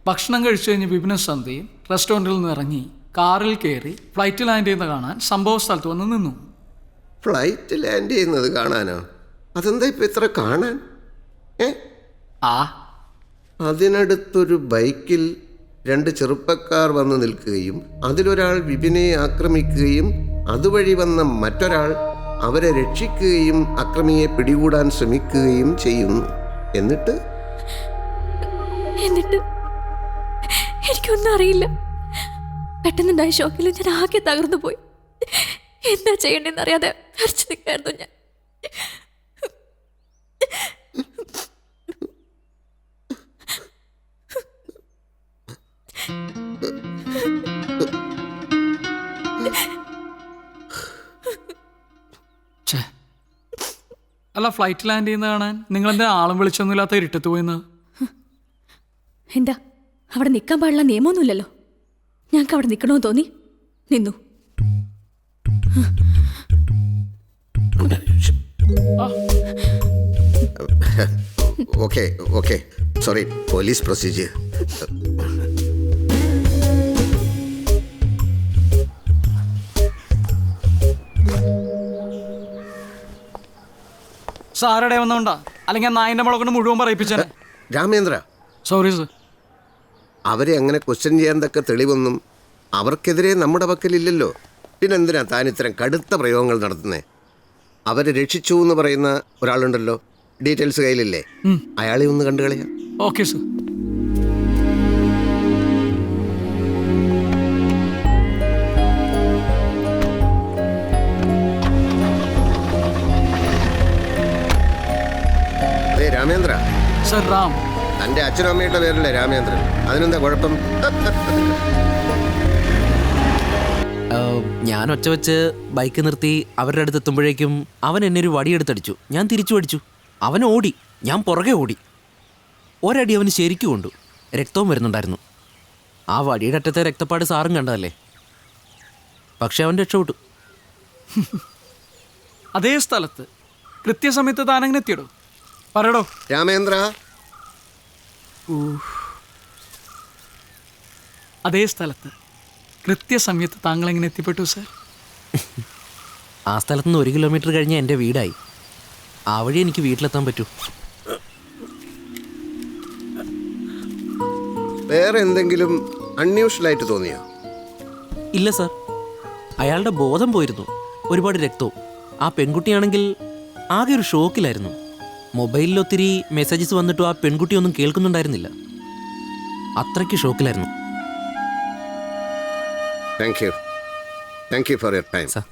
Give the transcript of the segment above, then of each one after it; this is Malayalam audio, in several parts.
ഭക്ഷണം കഴിച്ചു കഴിഞ്ഞ് വിപിനും സന്ധ്യയും റെസ്റ്റോറൻറ്റിൽ നിന്ന് ഇറങ്ങി കാറിൽ കയറി ഫ്ലൈറ്റ് ലാൻഡ് ചെയ്യുന്നത് കാണാൻ സംഭവ സ്ഥലത്ത് വന്ന് നിന്നു. ഫ്ലൈറ്റ് ലാൻഡ് ചെയ്യുന്നത് കാണാനോ? അതെന്താ ഇപ്പം ഇത്ര കാണാൻ? അതിനടുത്തൊരു ബൈക്കിൽ 2 ചെറുപ്പക്കാർ വന്ന് നിൽക്കുകയും അതിലൊരാൾ വിപിനെ ആക്രമിക്കുകയും അതുവഴി വന്ന മറ്റൊരാൾ അവരെ രക്ഷിക്കുകയും അക്രമിയെ പിടികൂടാൻ ശ്രമിക്കുകയും ചെയ്യുന്നു. എന്നിട്ട് എനിക്കൊന്നും അറിയില്ല. പെട്ടെന്നുണ്ടായ ഷോക്കിൽ ഞാൻ ആകെ തകർന്നു പോയി. എന്താ ചെയ്യണ്ടെന്ന് അറിയാതെ വരച്ചു നിൽക്കായിരുന്നു ഞാൻ. അല്ല, ഫ്ലൈറ്റ് ലാൻഡ് ചെയ്യുന്നത് കാണാൻ നിങ്ങളെന്താ ആളും വിളിച്ചൊന്നുമില്ലാത്ത ഇരുട്ടത്ത് പോയിന്ന്? എന്താ അവിടെ നിൽക്കാൻ പാടില്ല നിയമമൊന്നുമില്ലല്ലോ. ഞങ്ങൾക്ക് അവിടെ നിൽക്കണമെന്ന് തോന്നി നിന്നു. Okay sorry, police procedure. സാറടെ വന്നോണ്ടാ, അല്ലെങ്കിൽ നായിന്റെ മുളകൊണ്ട് മുഴുവൻ പറയിപ്പിച്ചേ. Ramendra, sorry sir. അവരെ അങ്ങനെ ക്വസ്റ്റ്യൻ ചെയ്യാൻ തക്ക തെളിവൊന്നും അവർക്കെതിരെ നമ്മുടെ പക്കലില്ലല്ലോ. പിന്നെന്തിനാ താൻ ഇത്തരം കടുത്ത പ്രയോഗങ്ങൾ നടത്തുന്നേ? അവരെ രക്ഷിച്ചു എന്ന് പറയുന്ന ഒരാളുണ്ടല്ലോ, ഡീറ്റെയിൽസ് കയ്യിലില്ലേ? അയാളെ ഒന്ന് കണ്ടു കളയാം. Okay sir. Ramendra sir. Ram തൻ്റെ അച്ഛനും അമ്മയുടെ പേരല്ലേ രാമേന്ദ്രൻ? അതിനെന്താ കുഴപ്പം? ഞാൻ ഒച്ച വെച്ച് ബൈക്ക് നിർത്തി അവരുടെ അടുത്ത് എത്തുമ്പോഴേക്കും അവൻ എന്നെ ഒരു വടിയെടുത്തടിച്ചു. ഞാൻ തിരിച്ചു അടിച്ചു. അവൻ ഓടി, ഞാൻ പുറകെ ഓടി. ഒരടി അവന് ശരിക്കും കൊണ്ടു. രക്തവും വരുന്നുണ്ടായിരുന്നു. ആ വടിയുടെ അറ്റത്തെ രക്തപ്പാട് സാറും കണ്ടതല്ലേ. പക്ഷെ അവൻ രക്ഷപ്പെട്ടു. അതേ സ്ഥലത്ത് കൃത്യസമയത്ത് താനങ്ങനെ എത്തിയിടോ? പറയടോ രാമേന്ദ്ര. അതേ സ്ഥലത്ത് കൃത്യസമയത്ത് താങ്കൾ എങ്ങനെ എത്തിപ്പെട്ടു സർ? ആ സ്ഥലത്ത് നിന്ന് 1 കിലോമീറ്റർ കഴിഞ്ഞ് എൻ്റെ വീടായി. ആ വഴി എനിക്ക് വീട്ടിലെത്താൻ പറ്റൂ. വേറെ എന്തെങ്കിലും അൺയൂഷ്വലായിട്ട് തോന്നിയോ? ഇല്ല സാർ, അയാളുടെ ബോധം പോയിരുന്നു. ഒരുപാട് രക്തവും. ആ പെൺകുട്ടിയാണെങ്കിൽ ആകെ ഒരു ഷോക്കിലായിരുന്നു. മൊബൈലിൽ ഒത്തിരി മെസ്സേജസ് വന്നിട്ടും ആ പെൺകുട്ടിയൊന്നും കേൾക്കുന്നുണ്ടായിരുന്നില്ല. അത്രയ്ക്ക് ഷോക്കിലായിരുന്നു. Thank you for your time. Sir,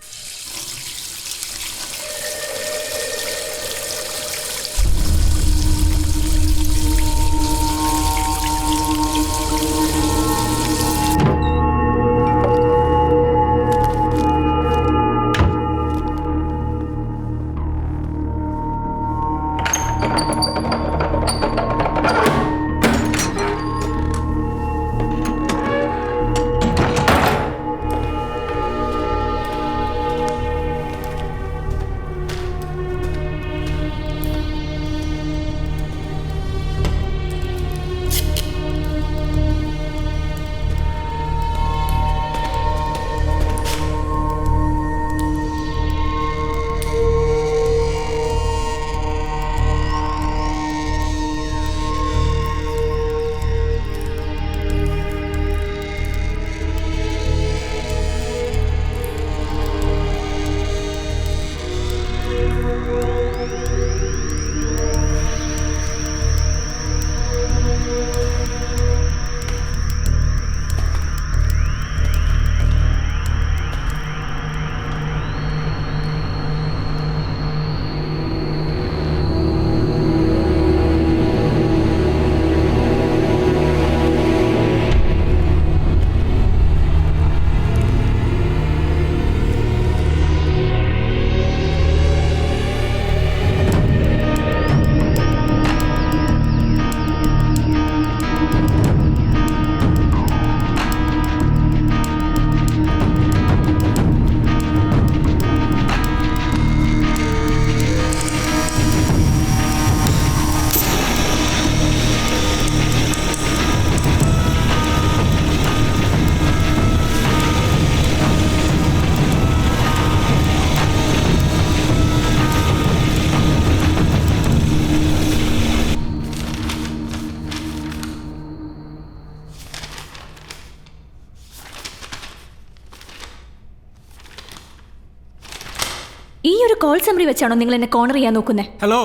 ഈ ഒരു കോൾ സമ്മറി വെച്ചാണോ നിങ്ങൾ എന്നെ കോർണർ ചെയ്യാൻ നോക്കുന്നത്? ഹലോ,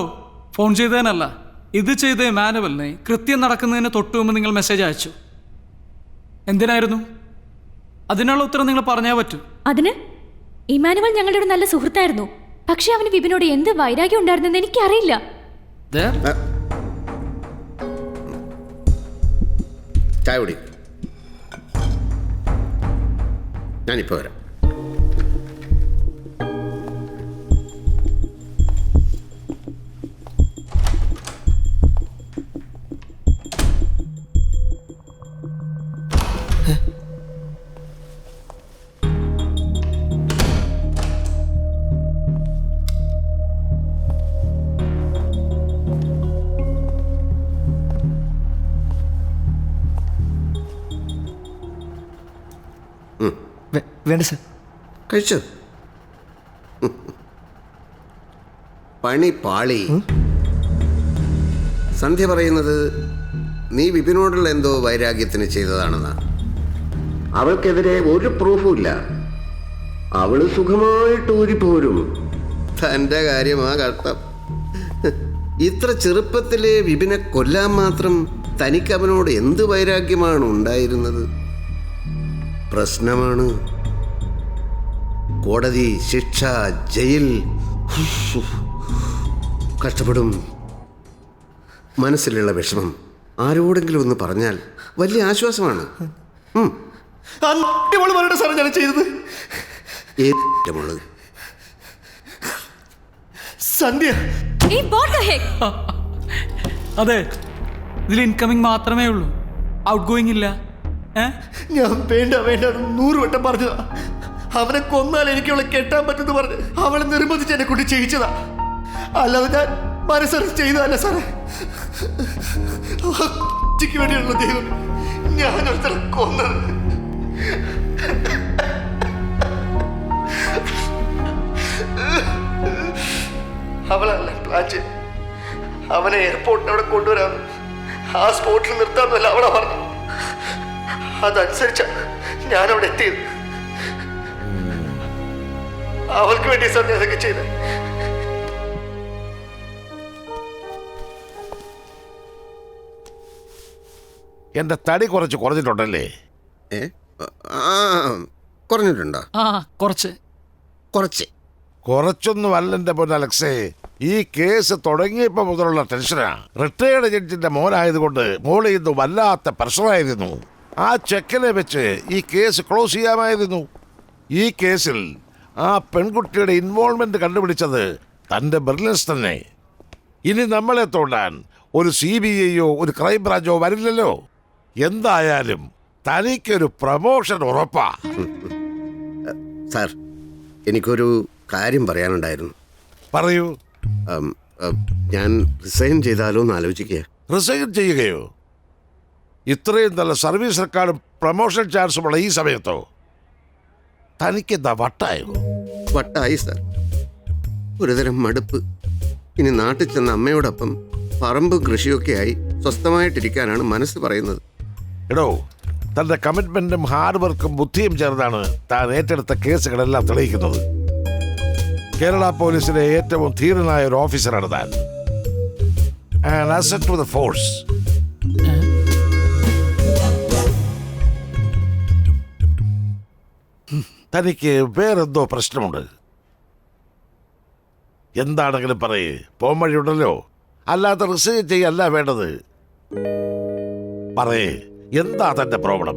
ഫോൺ ചെയ്തതിനല്ല, ഇത് ചെയ്ത ഇമാനുവലിനെ കൃത്യം നടക്കുന്നതിന് തൊട്ടു മുമ്പ് നിങ്ങൾ മെസ്സേജ് അയച്ചു. എന്തിനായിരുന്നു? അതിനുള്ള ഉത്തരം നിങ്ങൾ പറഞ്ഞാൽ പറ്റൂ. അതിന് ഇമാനുവൽ ഞങ്ങളുടെ ഒരു നല്ല സുഹൃത്തായിരുന്നു. പക്ഷെ അവന് വിപിനോട് എന്ത് വൈരാഗ്യം ഉണ്ടായിരുന്നെന്ന് എനിക്കറിയില്ല. ചായ കുടി. ഞാനിപ്പോ വരാം. വേണ്ട സർ. കഴിച്ചു. പണി പാളി. സന്ധ്യ പറയുന്നത് നീ വിപിനോടുള്ള എന്തോ വൈരാഗ്യത്തിന് ചെയ്തതാണെന്നാ. അവൾക്കെതിരെ ഒരു പ്രൂഫും ഇല്ല. അവള് സുഖമായിട്ട് ഊരിപ്പോരും. തൻ്റെ കാര്യമാ കഷ്ടം. ഇത്ര ചെറുപ്പത്തിലെ വിപിനെ കൊല്ലാൻ മാത്രം തനിക്ക് അവനോട് എന്ത് വൈരാഗ്യമാണ് ഉണ്ടായിരുന്നത്? പ്രശ്നമാണ്. കോടതി, ശിക്ഷ, ജയിൽ, കഷ്ടപ്പെടും. മനസ്സിലുള്ള വിഷമം ആരോടെങ്കിലും ഒന്ന് പറഞ്ഞാൽ വലിയ ആശ്വാസമാണ്. സാറേ ഞാൻ ചെയ്തത് ഏറ്റവും സന്ധ്യ. അതെ, ഇതിൽ ഇൻകമിങ് മാത്രമേ ഉള്ളൂ, ഔട്ട് ഗോയിങ് ഇല്ല. ഞാൻ വേണ്ട 100 വട്ടം പറഞ്ഞതാ. അവനെ കൊന്നാൽ എനിക്ക് അവളെ കെട്ടാൻ പറ്റുമെന്ന് പറഞ്ഞ് അവളെ നിർബന്ധിച്ച് എന്നെ കൊണ്ട് ചെയ്യിച്ചതാ. അല്ലാതെ ഞാൻ മനസ്സറിച്ച് ചെയ്തതല്ല സാറേ. ക്ക് വേണ്ടിയുള്ള ദൈവം ഞാനൊരുത്തരെ കൊന്നത്. അവളല്ല പ്ലാൻ ചെയ്ത് അവനെ എയർപോർട്ടിൽ അവിടെ കൊണ്ടുവരാമെന്ന്, ആ സ്പോട്ടിൽ നിർത്താമെന്നല്ല അവളെ പറഞ്ഞു. അതനുസരിച്ച ഞാനവിടെ എത്തിയത്. അവൾക്ക് വേണ്ടി സാർ അതൊക്കെ ചെയ്ത. എന്റെ തടി കുറഞ്ഞിട്ടുണ്ടല്ലേ? കുറഞ്ഞിട്ടുണ്ടോ? കുറച്ച്. കുറച്ചൊന്നും അല്ല എന്റെ പൊന്ന് അലക്സേ. ഈ കേസ് തുടങ്ങിയപ്പോ മുതലുള്ള ടെൻഷനാ. റിട്ടയർഡ് ജഡ്ജിന്റെ മോനായതുകൊണ്ട് മോളിൽ നിന്ന് വല്ലാത്ത പ്രഷറായിരുന്നു. ആ ചെക്കനെ വെച്ച് ഈ കേസ് ക്ലോസ് ചെയ്യാമായിരുന്നു. ഈ കേസിൽ ആ പെൺകുട്ടിയുടെ ഇൻവോൾവ്മെന്റ് കണ്ടുപിടിച്ചത് തന്റെ ബ്രില്യൻസ് തന്നെ. ഇനി നമ്മളെ തോണ്ടാൻ ഒരു CBIയോ ഒരു ക്രൈം ബ്രാഞ്ചോ വരില്ലല്ലോ. എന്തായാലും തനിക്കൊരു പ്രമോഷൻ ഉറപ്പാ. സാർ, എനിക്കൊരു കാര്യം പറയാനുണ്ടായിരുന്നു. പറയൂ. ഞാൻ റിസൈൻ ചെയ്താലോ എന്ന് ആലോചിക്കുക. റിസൈൻ ചെയ്യുകയോ? ഇത്രയും നല്ല സർവീസ് റെക്കോർഡും പ്രമോഷൻ ചാൻസുമുള്ള ഈ സമയത്തോ? തനിക്കെന്താ വട്ടായോ? വട്ടായി സാർ. ഒരുതരം മടുപ്പ്. ഇനി നാട്ടിൽ ചെന്ന അമ്മയോടൊപ്പം പറമ്പും കൃഷിയൊക്കെ ആയി സ്വസ്ഥമായിട്ടിരിക്കാനാണ് മനസ്സ് പറയുന്നത്. എടോ, തന്റെ കമ്മിറ്റ്മെന്റും ഹാർഡ് വർക്കും ബുദ്ധിയും ചേർന്നാണ് താൻ ഏറ്റെടുത്ത കേസുകളെല്ലാം തെളിയിക്കുന്നത്. കേരള പോലീസിലെ ഏറ്റവും ധീരനായ ഒരു ഓഫീസറാണ് താൻ. An asset to the force. തനിക്ക് വേറെന്തോ പ്രശ്നമുണ്ട്. എന്താണെങ്കിലും പറയേ, പോംവഴിയുണ്ടല്ലോ. അല്ലാതെ റിസൈൻ ചെയ്യല്ല വേണ്ടത്. പറയേ, എന്താ തന്റെ പ്രോബ്ലം?